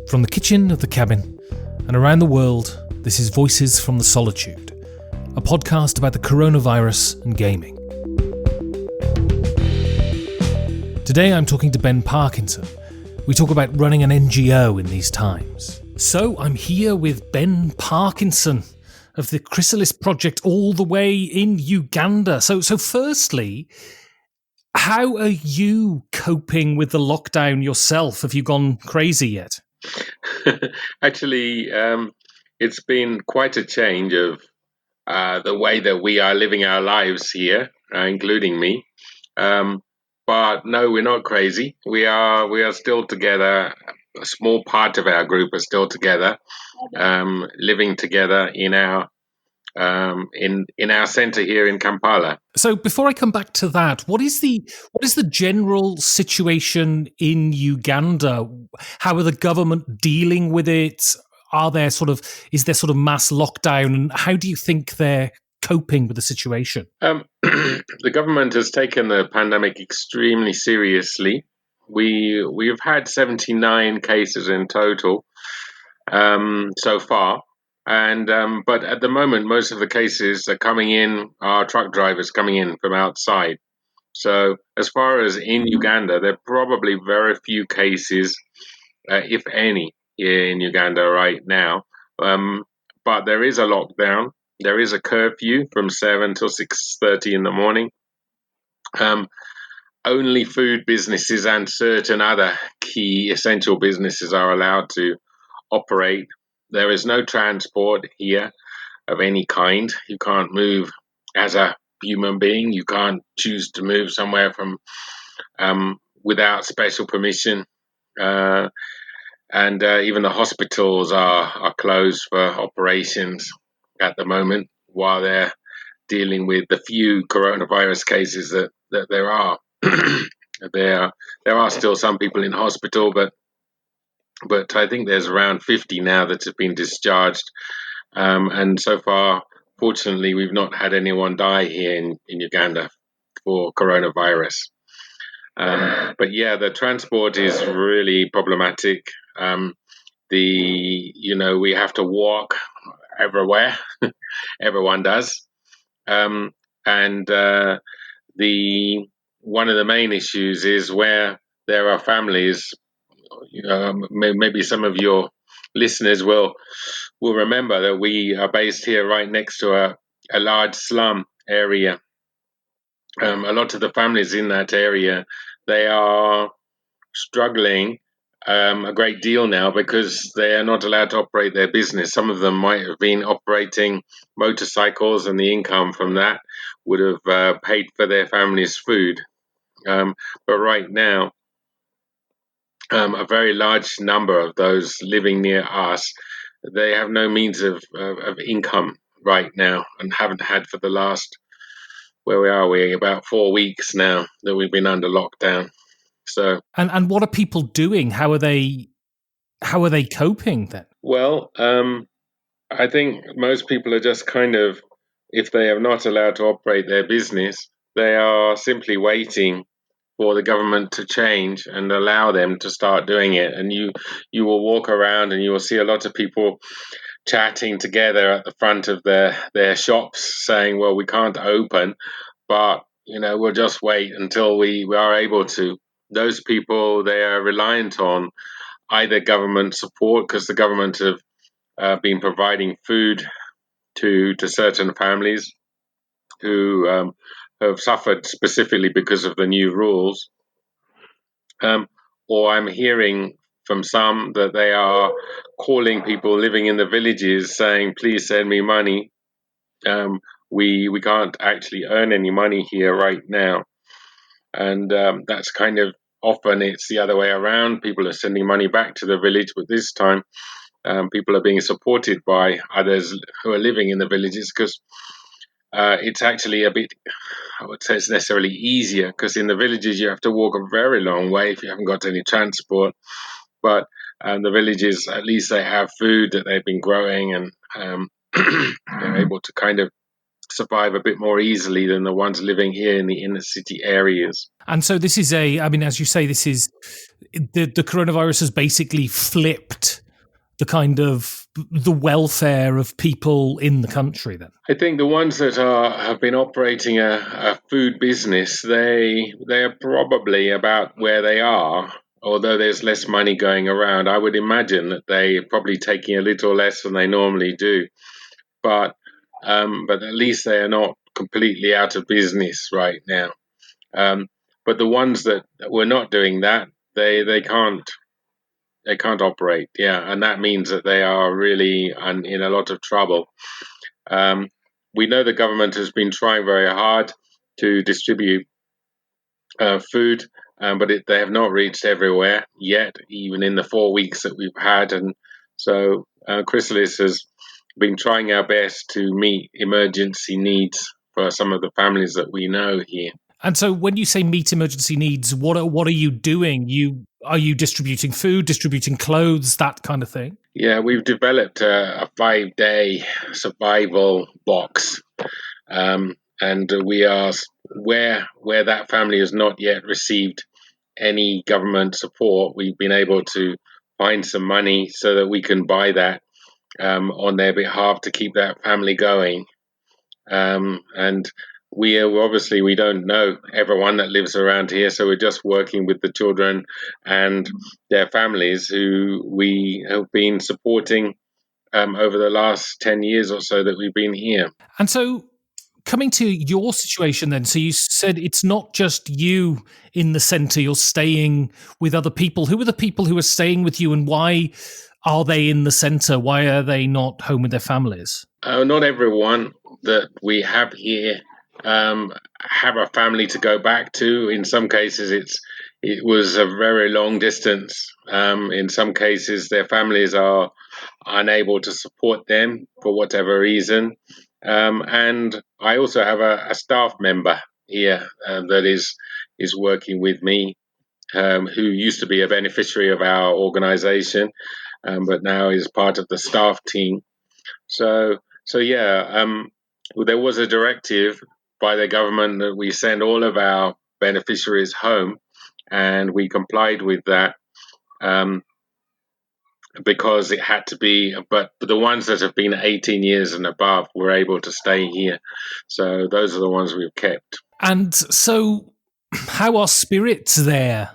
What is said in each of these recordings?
From the kitchen of the cabin and around the world, this is Voices from the Solitude, a podcast about the coronavirus and gaming. Today I'm talking to Ben Parkinson. We talk about running an NGO in these times. So I'm here with Ben Parkinson of the Chrysalis Project all the way in Uganda. So firstly, how are you coping with the lockdown yourself? Have you gone crazy yet? Actually, it's been quite a change of the way that we are living our lives here, including me. But no, we're not crazy. We are still together. A small part of our group are still together, living together in our centre here in Kampala. So before I come back to that, what is the general situation in Uganda? How are the government dealing with it? Is there sort of mass lockdown? And how do you think they're coping with the situation? The government has taken the pandemic extremely seriously. We've had 79 cases in total so far. But at the moment, most of the cases are truck drivers coming in from outside. So as far as in Uganda, there are probably very few cases, if any, here in Uganda right now. But there is a lockdown. There is a curfew from 7 till 6:30 in the morning. Only food businesses and certain other key essential businesses are allowed to operate. There is no transport here of any kind. You can't move as a human being. You can't choose to move somewhere from without special permission. And even the hospitals are closed for operations at the moment while they're dealing with the few coronavirus cases that there are. There are still some people in hospital, but I think there's around 50 now that have been discharged. And so far, fortunately, we've not had anyone die here in Uganda for coronavirus. But yeah, the transport is really problematic. We have to walk everywhere. Everyone does. And one of the main issues is where there are families. Maybe some of your listeners will remember that we are based here right next to a large slum area. A lot of the families in that area, they are struggling a great deal now because they are not allowed to operate their business. Some of them might have been operating motorcycles, and the income from that would have paid for their family's food. But right now, a very large number of those living near us, they have no means of income right now and haven't had for the last, we're about 4 weeks now that we've been under lockdown. So and what are people doing? How are they coping then? Well, I think most people are just kind of, if they are not allowed to operate their business, they are simply waiting for the government to change and allow them to start doing it. And you will walk around and you will see a lot of people chatting together at the front of their shops saying, well, we can't open, but we'll just wait until we are able to. Those people, they are reliant on either government support, because the government have been providing food to certain families who have suffered specifically because of the new rules. Or I'm hearing from some that they are calling people living in the villages saying, please send me money. We can't actually earn any money here right now. And that's kind of, often it's the other way around. People are sending money back to the village, but this time people are being supported by others who are living in the villages, because it's actually a bit, I would say it's necessarily easier, because in the villages you have to walk a very long way if you haven't got any transport. But the villages, at least they have food that they've been growing, and they're able to kind of survive a bit more easily than the ones living here in the inner city areas. And so this is as you say, this is the coronavirus has basically flipped the welfare of people in the country then. I think the ones that have been operating a food business, they are probably about where they are. Although there's less money going around, I would imagine that they're probably taking a little less than they normally do. But at least they are not completely out of business right now. But the ones that were not doing that, they can't operate. Yeah, and that means that they are really in a lot of trouble. We know the government has been trying very hard to distribute food, but they have not reached everywhere yet, even in the 4 weeks that we've had. And so Chrysalis has been trying our best to meet emergency needs for some of the families that we know here. And so when you say meet emergency needs, what are you doing? Are you distributing food, distributing clothes, that kind of thing? Yeah, we've developed a 5-day survival box. And we are where that family has not yet received any government support. We've been able to find some money so that we can buy that on their behalf to keep that family going. And we don't know everyone that lives around here, so we're just working with the children and their families who we have been supporting over the last 10 years or so that we've been here. And so coming to your situation then, so you said it's not just you in the centre, you're staying with other people. Who are the people who are staying with you, and why are they in the centre? Why are they not home with their families? Not everyone that we have here have a family to go back to. In some cases, it was a very long distance. In some cases, their families are unable to support them for whatever reason. And I also have a staff member here that is working with me, who used to be a beneficiary of our organisation, but now is part of the staff team. So yeah, there was a directive by the government that we send all of our beneficiaries home, and we complied with that. Because it had to be, but the ones that have been 18 years and above were able to stay here. So those are the ones we've kept. And so how are spirits there?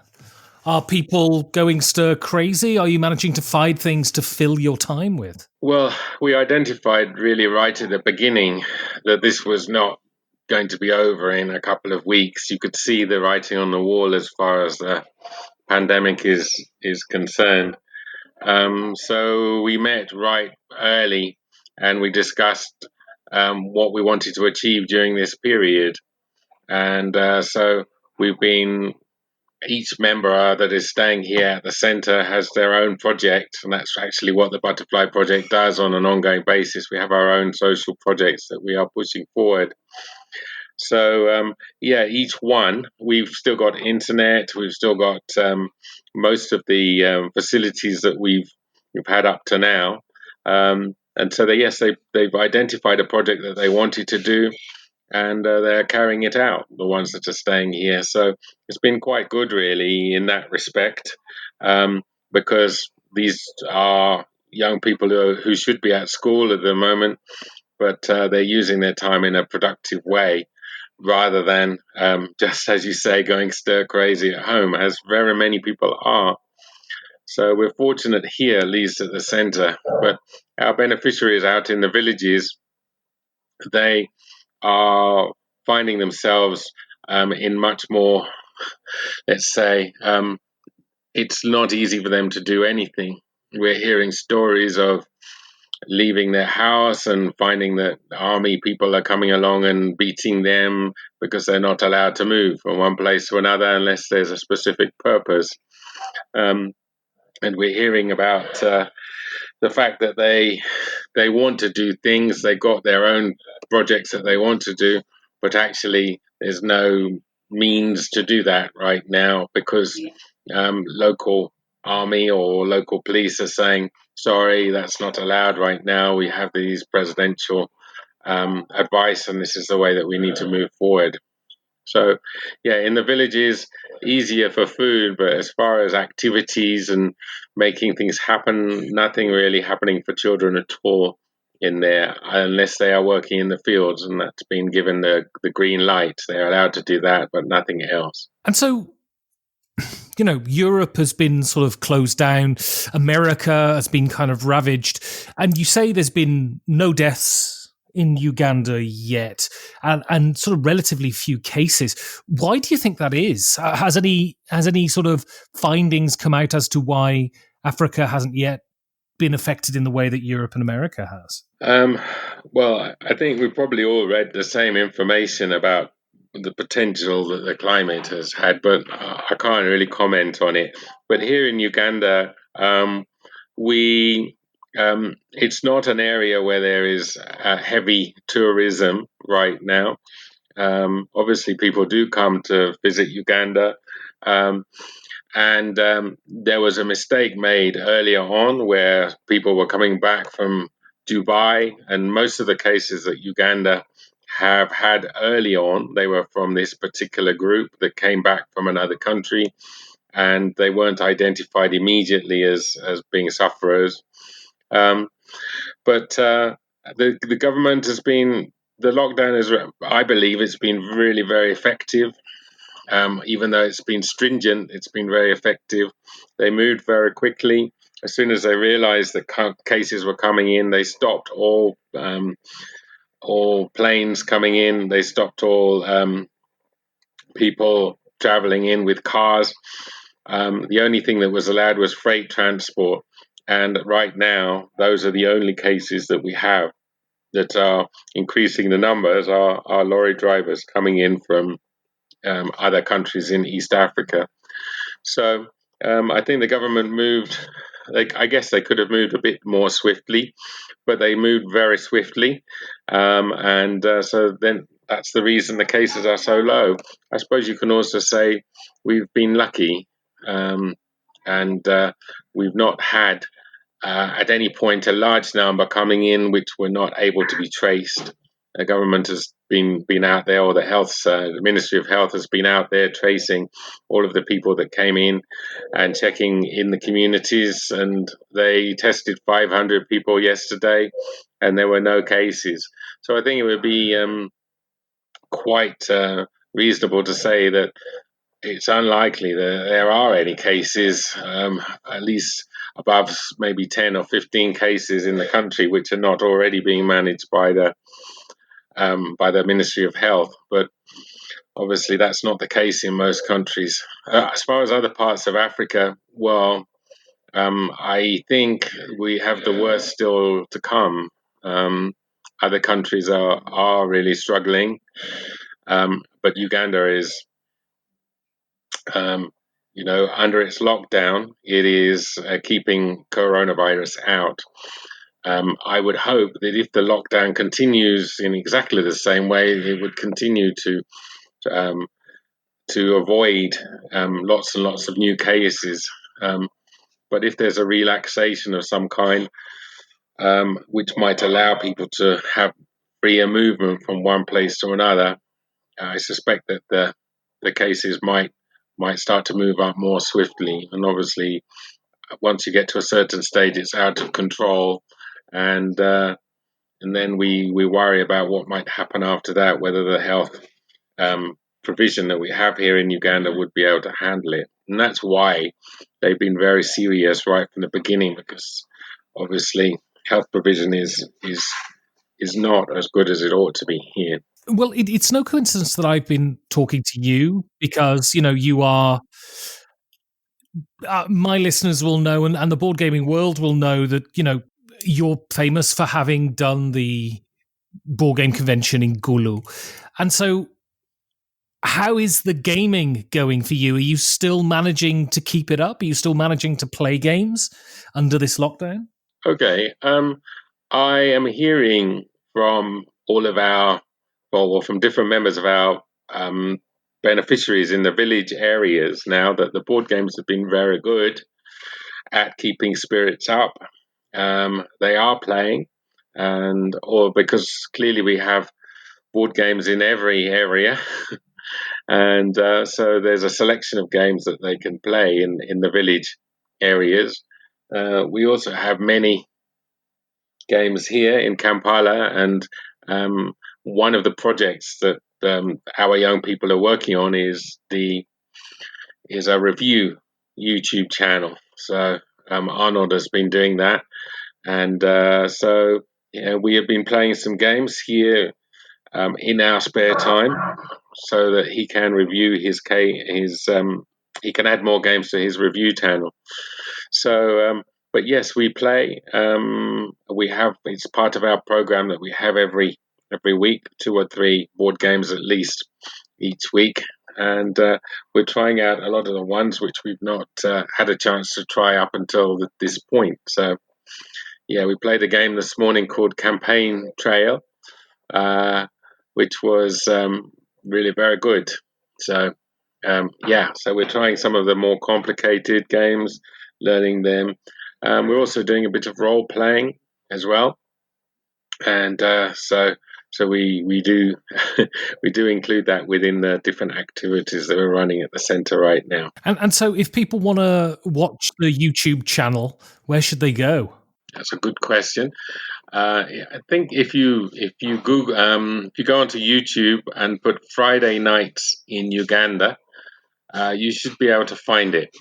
Are people going stir crazy? Are you managing to find things to fill your time with? Well, we identified really right at the beginning that this was not going to be over in a couple of weeks. You could see the writing on the wall as far as the pandemic is concerned. So we met right early and we discussed what we wanted to achieve during this period. And so each member that is staying here at the centre has their own project. And that's actually what the Butterfly Project does on an ongoing basis. We have our own social projects that we are pushing forward. So, each one, we've still got internet, we've still got most of the facilities that we've had up to now. And so, they've identified a project that they wanted to do, and they're carrying it out, the ones that are staying here. So it's been quite good, really, in that respect, because these are young people who should be at school at the moment, but they're using their time in a productive way, rather than just, as you say, going stir crazy at home, as very many people are. So we're fortunate here, at least at the centre. But our beneficiaries out in the villages, they are finding themselves in much more, let's say, it's not easy for them to do anything. We're hearing stories of leaving their house and finding that army people are coming along and beating them because they're not allowed to move from one place to another unless there's a specific purpose. And we're hearing about the fact that they want to do things, they got their own projects that they want to do, but actually there's no means to do that right now because local army or local police are saying, sorry, that's not allowed right now. We have these presidential advice, and this is the way that we need to move forward. So, yeah, in the villages, easier for food, but as far as activities and making things happen, nothing really happening for children at all in there, unless they are working in the fields, and that's been given the green light. They're allowed to do that, but nothing else. And so, Europe has been sort of closed down. America has been kind of ravaged. And you say there's been no deaths in Uganda yet, and sort of relatively few cases. Why do you think that is? Has any sort of findings come out as to why Africa hasn't yet been affected in the way that Europe and America has? Well, I think we probably all read the same information about the potential that the climate has had, but I can't really comment on it. But here in Uganda, we it's not an area where there is heavy tourism right now. Obviously, people do come to visit Uganda. And there was a mistake made earlier on where people were coming back from Dubai, and most of the cases that Uganda have had early on, they were from this particular group that came back from another country, and they weren't identified immediately as being sufferers. But the government has been the lockdown is, I believe, it's been really very effective. Even though it's been stringent, it's been very effective. They moved very quickly. As soon as they realized that cases were coming in, they stopped all planes coming in. They stopped all people traveling in with cars. The only thing that was allowed was freight transport. And right now, those are the only cases that we have that are increasing the numbers are lorry drivers coming in from other countries in East Africa. So I think the government moved. I guess they could have moved a bit more swiftly, but they moved very swiftly, and so then that's the reason the cases are so low. I suppose you can also say we've been lucky, and we've not had at any point a large number coming in which were not able to be traced. The government has been out there, or the Ministry of Health has been out there tracing all of the people that came in and checking in the communities. And they tested 500 people yesterday, and there were no cases. So I think it would be quite reasonable to say that it's unlikely that there are any cases, at least above maybe 10 or 15 cases in the country, which are not already being managed by the Ministry of Health. But obviously, that's not the case in most countries. As far as other parts of Africa, well, I think we have the worst still to come. Other countries are really struggling, but Uganda is, under its lockdown, it is keeping coronavirus out. I would hope that if the lockdown continues in exactly the same way, it would continue to avoid lots and lots of new cases. But if there's a relaxation of some kind, which might allow people to have freer movement from one place to another, I suspect that the cases might start to move up more swiftly. And obviously, once you get to a certain stage, it's out of control, and then we worry about what might happen after that, whether the health provision that we have here in Uganda would be able to handle it. And that's why they've been very serious right from the beginning, because obviously health provision is not as good as it ought to be here. Well, it's no coincidence that I've been talking to you, because you are. My listeners will know, and the board gaming world will know that you're famous for having done the board game convention in Gulu, and so. How is the gaming going for you? Are you still managing to keep it up? Are you still managing to play games under this lockdown? Okay. I am hearing from all of from different members of our beneficiaries in the village areas now that the board games have been very good at keeping spirits up. They are playing. or because clearly we have board games in every area. And so there's a selection of games that they can play in the village areas. We also have many games here in Kampala, and one of the projects that our young people are working on is a review YouTube channel. So Arnold has been doing that, and so we have been playing some games here in our spare time, so that he can review he can add more games to his review channel. So, but yes, we play. It's part of our program that we have every week, 2 or 3 board games at least each week, and we're trying out a lot of the ones which we've not had a chance to try up until this point. So, yeah, we played a game this morning called Campaign Trail, which was really very good. So, so we're trying some of the more complicated games, learning them. We're also doing a bit of role playing as well, and so we do we do include that within the different activities that we're running at the centre right now. And so, if people want to watch the YouTube channel, where should they go? That's a good question. I think if you Google, if you go onto YouTube and put Friday nights in Uganda, you should be able to find it.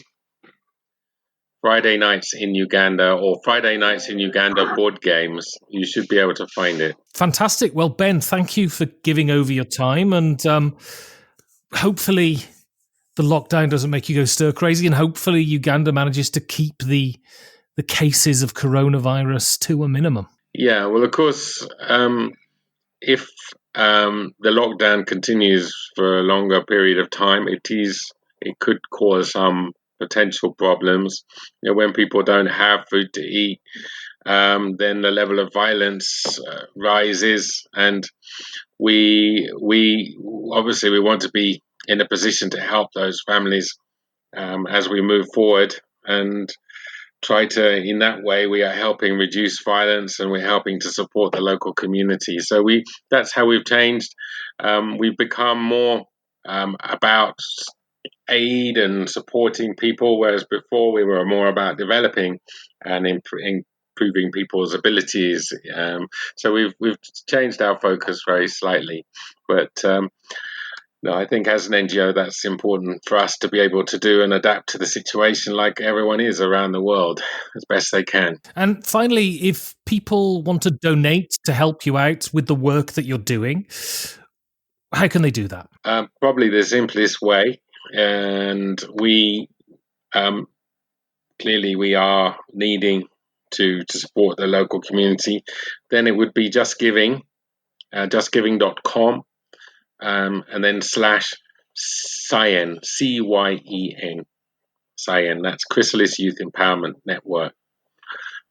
Friday nights in Uganda, or Friday nights in Uganda board games. You should be able to find it. Fantastic. Well, Ben, thank you for giving over your time, and hopefully the lockdown doesn't make you go stir crazy, and hopefully Uganda manages to keep the cases of coronavirus to a minimum. Yeah, well, of course, if the lockdown continues for a longer period of time, it could cause some potential problems. When people don't have food to eat, then the level of violence rises, and we obviously want to be in a position to help those families as we move forward, and try to, in that way, we are helping reduce violence, and we're helping to support the local community. So that's how we've changed. We've become more about aid and supporting people, whereas before we were more about developing and improving people's abilities. So we've changed our focus very slightly, but no, I think as an NGO, that's important for us to be able to do and adapt to the situation like everyone is around the world as best they can. And finally, if people want to donate to help you out with the work that you're doing, how can they do that? Probably the simplest way, and we clearly we are needing to support the local community. Then it would be justgiving, justgiving.com. And then /CYEN, CYEN, CYEN. That's Chrysalis Youth Empowerment Network.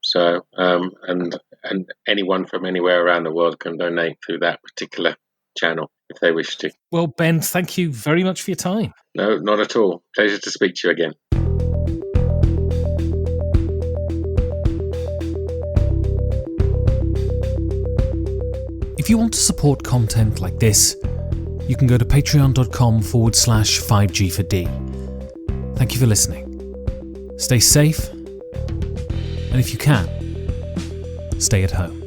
So, and anyone from anywhere around the world can donate through that particular channel if they wish to. Well, Ben, thank you very much for your time. No, not at all. Pleasure to speak to you again. If you want to support content like this, you can go to patreon.com/5G4D. Thank you for listening. Stay safe, and if you can, stay at home.